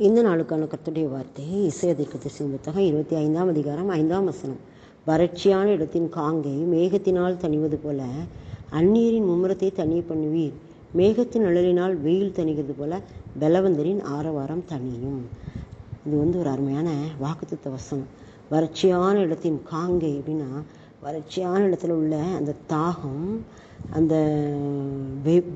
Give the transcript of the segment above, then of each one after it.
இந்த நாளுக்கான கர்த்தருடைய வார்த்தை இசையா தீர்க்கதரிசியின் புத்தகம் 25ஆம் அதிகாரம் 5ஆம் வசனம். வறட்சியான இடத்தின் காங்கை மேகத்தினால் தணிவது போல அந்நியரின் மும்முரத்தை தனிய பண்ணுவீர். மேகத்தின் நிழலினால் வெயில் தணிகிறது போல பலவந்தரின் ஆரவாரம் தனியும். இது ஒரு அருமையான வாக்குத்தத்த வசனம். வறட்சியான இடத்தின் காங்கை அப்படின்னா, வறட்சியான இடத்துல உள்ள அந்த தாகம், அந்த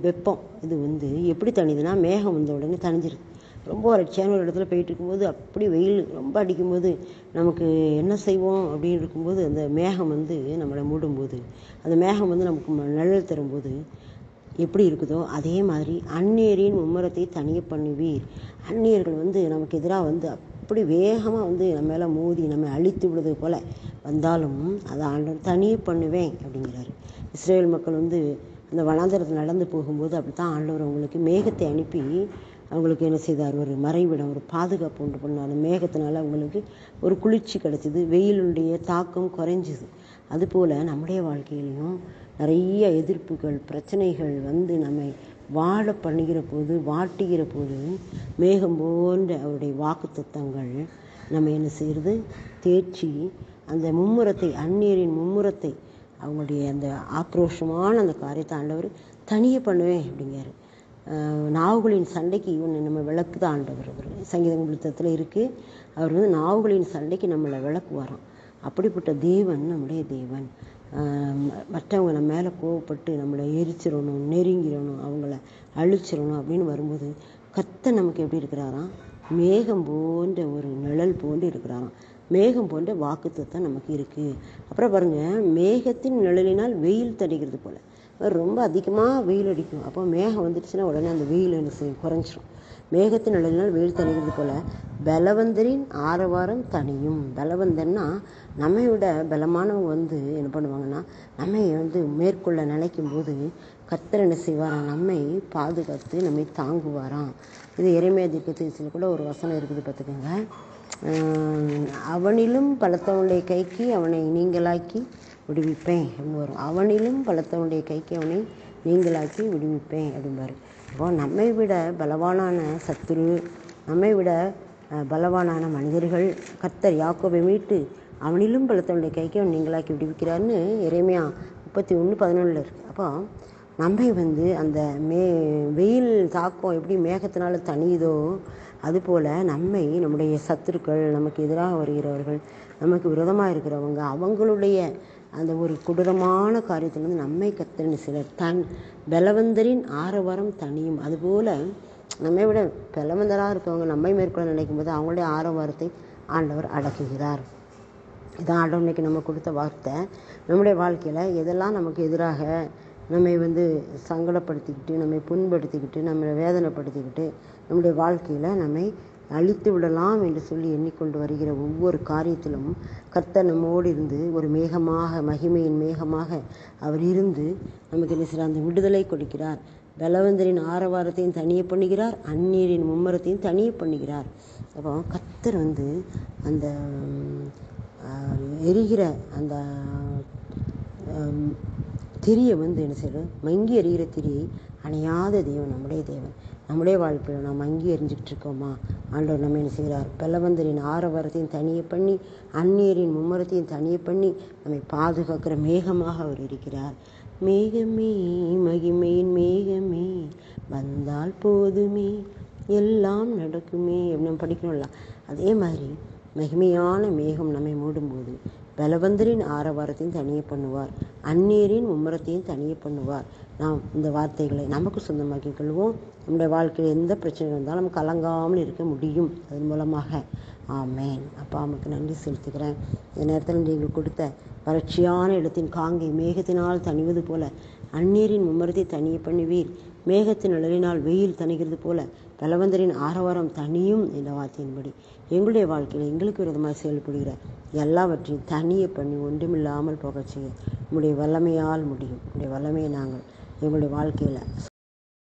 வெப்பம் இது எப்படி தணிதுன்னா, மேகம் வந்த உடனே தணிஞ்சிருது. ரொம்ப வறட்சியான ஒரு இடத்துல போயிட்டு இருக்கும்போது, அப்படி வெயில் ரொம்ப அடிக்கும்போது நமக்கு என்ன செய்வோம் அப்படின்னு இருக்கும்போது, அந்த மேகம் நம்மளை மூடும்போது, அந்த மேகம் நமக்கு நிழல் தரும்போது எப்படி இருக்குதோ அதே மாதிரி அந்நியரின் மும்முரத்தை தனிய பண்ணுவீர். அந்நியர்கள் நமக்கு எதிராக அப்படி வேகமாக நம்ம மேலே மோதி நம்ம அழித்து விடுறது போல் வந்தாலும் அதை ஆண்டவர் தனிய பண்ணுவேன் அப்படிங்கிறாரு. இஸ்ரேல் மக்கள் அந்த வனாந்தரத்தில் நடந்து போகும்போது அப்படித்தான் ஆண்டவர் அவங்களுக்கு மேகத்தை அனுப்பி அவங்களுக்கு என்ன செய்தார், ஒரு மறைவிடம், ஒரு பாதுகாப்பு உண்டு பண்ணார். அந்த மேகத்தினால அவங்களுக்கு ஒரு குளிர்ச்சி கிடைச்சிது, வெயிலுடைய தாக்கம் குறைஞ்சிது. அதுபோல் நம்முடைய வாழ்க்கையிலையும் நிறைய எதிர்ப்புகள், பிரச்சனைகள் நம்மை வாழ பண்ணுகிற போது, வாட்டுகிற போது, மேகம் போன்ற அவருடைய வாக்கு தத்தங்கள் நம்ம என்ன செய்கிறது, தேர்ச்சி அந்த மும்முரத்தை, அந்நியரின் மும்முரத்தை, அவங்களுடைய அந்த ஆக்ரோஷமான அந்த காரியத்தை ஆண்டவர் தனிய பண்ணுவேன் அப்படிங்கிறாரு. நாவுகளின் சண்டைக்கு நம்ம விளக்கு தான் ஆண்டவர். அவர் சங்கீதம் புத்தகத்தில் இருக்குது. அவர் நாவுகளின் சண்டைக்கு நம்மளை விளக்குவாராம். அப்படிப்பட்ட தேவன் நம்முடைய தேவன். மற்றவங்க நம்ம மேலே கோவப்பட்டு நம்மளை எரிச்சிடணும், நெருங்கிடணும், அவங்கள அழிச்சிடணும் அப்படின்னு வரும்போது கர்த்தர் நமக்கு எப்படி இருக்கிறாராம், மேகம் போன்ற ஒரு நிழல் போன்று இருக்கிறாராம். மேகம் போன்ற வாக்குத்தத்தம் நமக்கு இருக்குது. அப்புறம் பாருங்கள், மேகத்தின் நிழலினால் வெயில் தணிகிறது போல். ரொம்ப அதிகமாக வெயில் அடிக்கும். அப்போ மேகம் வந்துடுச்சுன்னா உடனே அந்த வெயில் குறைஞ்சிரும். மேகத்தின் நிழலினால் வெயில் தணிகிறது போல் பலவந்தரின் ஆரவாரம் தனியும். பலவந்தன்னா நம்மை விட பலமானவங்க என்ன பண்ணுவாங்கன்னா, நம்மை மேற்கொள்ள நினைக்கும் போது கர்த்தர் என்ன செய்வாராம், நம்மை பாதுகாத்து நம்மை தாங்குவாராம். இது எரேமியா தீர்க்கதரிசியில் கூட ஒரு வசனம் இருக்குது, பார்த்துக்கோங்க. அவனிலும் பலத்தவனுடைய கைக்கு அவனை நீங்களாக்கி விடுவிப்பேன் அப்படின்னு வரும். அவனிலும் பலத்தவனுடைய கைக்கு அவனை நீங்களாக்கி விடுவிப்பேன் அப்படிம்பாரு. அப்போ நம்மை விட பலவானான சத்துரு, நம்மை விட பலவானான மனிதர்கள் கர்த்தர் யாக்கோபை மீட்டு அவனிலும் பலத்தவனுடைய கைக்கு அவன் நீங்களாக்கி விடுவிக்கிறார்னு எரேமியா 31:11 இருக்குது. அப்போ நம்மை அந்த வெயில் தாக்கம் எப்படி மேகத்தினால தனியுதோ அதுபோல் நம்முடைய சத்துருக்கள், நமக்கு எதிராக வருகிறவர்கள், நமக்கு விரோதமாக இருக்கிறவங்க, அவங்களுடைய அந்த ஒரு கொடூரமான காரியத்திலிருந்து நம்மை கர்த்தர் சிலர் பலவந்தரின் ஆரவாரம் தனியும். அதுபோல் நம்மை விட பலவந்தராக இருக்கவங்க நம்மை மேற்கொள்ள நினைக்கும் போது அவங்களுடைய ஆரவாரத்தை ஆண்டவர் அடக்குகிறார். இதான் ஆண்டவர் இன்னைக்கு நம்ம கொடுத்த வார்த்தை. நம்முடைய வாழ்க்கையில் எதெல்லாம் நமக்கு எதிராக நம்மை சங்கடப்படுத்திக்கிட்டு, நம்மை புண்படுத்திக்கிட்டு, நம்மளை வேதனைப்படுத்திக்கிட்டு, நம்முடைய வாழ்க்கையில் நம்மை அழித்து விடலாம் என்று சொல்லி எண்ணிக்கொண்டு வருகிற ஒவ்வொரு காரியத்திலும் கர்த்தர் நம்மோடு இருந்து ஒரு மேகமாக, மகிமையின் மேகமாக அவர் இருந்து நமக்கு என்ன செய்கிறார், அந்த விடுதலை கொடுக்கிறார். பலவந்தரின் ஆரவாரத்தையும் தனிய பண்ணுகிறார், அந்நியரின் மும்முரத்தையும் தனிய பண்ணுகிறார். அப்போ கர்த்தர் அந்த எரிகிற அந்த திரியை என்ன செய்யணும், மங்கி எறிகிற திரியை அணையாத தேவன் நம்முடைய தேவன். நம்முடைய வாழ்க்கையில் நாம் மங்கி எறிஞ்சிக்கிட்டு இருக்கோமா? ஆண்டவர் நம்ம என்ன செய்கிறார், பலவந்தரின் ஆரவாரத்தையும் தனிய பண்ணி, அந்நியரின் மும்முரத்தையும் தனிய பண்ணி நம்மை பாதுகாக்கிற மேகமாக அவர் இருக்கிறார். மேகமே, மகிமையின் மேகமே, வந்தால் போதுமே, எல்லாம் நடக்குமே அப்படின்னு படிக்கணும்ல. அதே மாதிரி மகிமையான மேகம் நம்மை மூடும்போது பலவந்தரின் ஆரவாரத்தையும் தனிய பண்ணுவார், அந்நியரின் மும்முரத்தையும் தனிய பண்ணுவார். நாம் இந்த வார்த்தைகளை நமக்கு சொந்தமாக்கி கொள்வோம். நம்முடைய வாழ்க்கையில் எந்த பிரச்சனை இருந்தாலும் நமக்கு கலங்காமல் இருக்க முடியும் அதன் மூலமாக. ஆமேன். அப்பா நமக்கு நன்றி செலுத்துகிறேன். இந்த நேரத்தில் நீங்கள் கொடுத்த வறட்சியான இடத்தின் காங்கை மேகத்தினால் தணிவது போல அந்நியரின் மும்முரத்தை தனிய பண்ணுவீர். மேகத்தின் நிழலினால் வெயில் தணிகிறது போல பலவந்தரின் ஆரவாரம் தனியும் என்ற வார்த்தையின்படி எங்களுடைய வாழ்க்கையில் எங்களுக்கு விரோதமாக செயல்படுகிற எல்லாவற்றையும் தனிய பண்ணி ஒன்றுமில்லாமல் போக செய்ய உங்களுடைய வல்லமையால் முடியும். உங்களுடைய வல்லமையை நாங்கள் எங்களுடைய வாழ்க்கையில்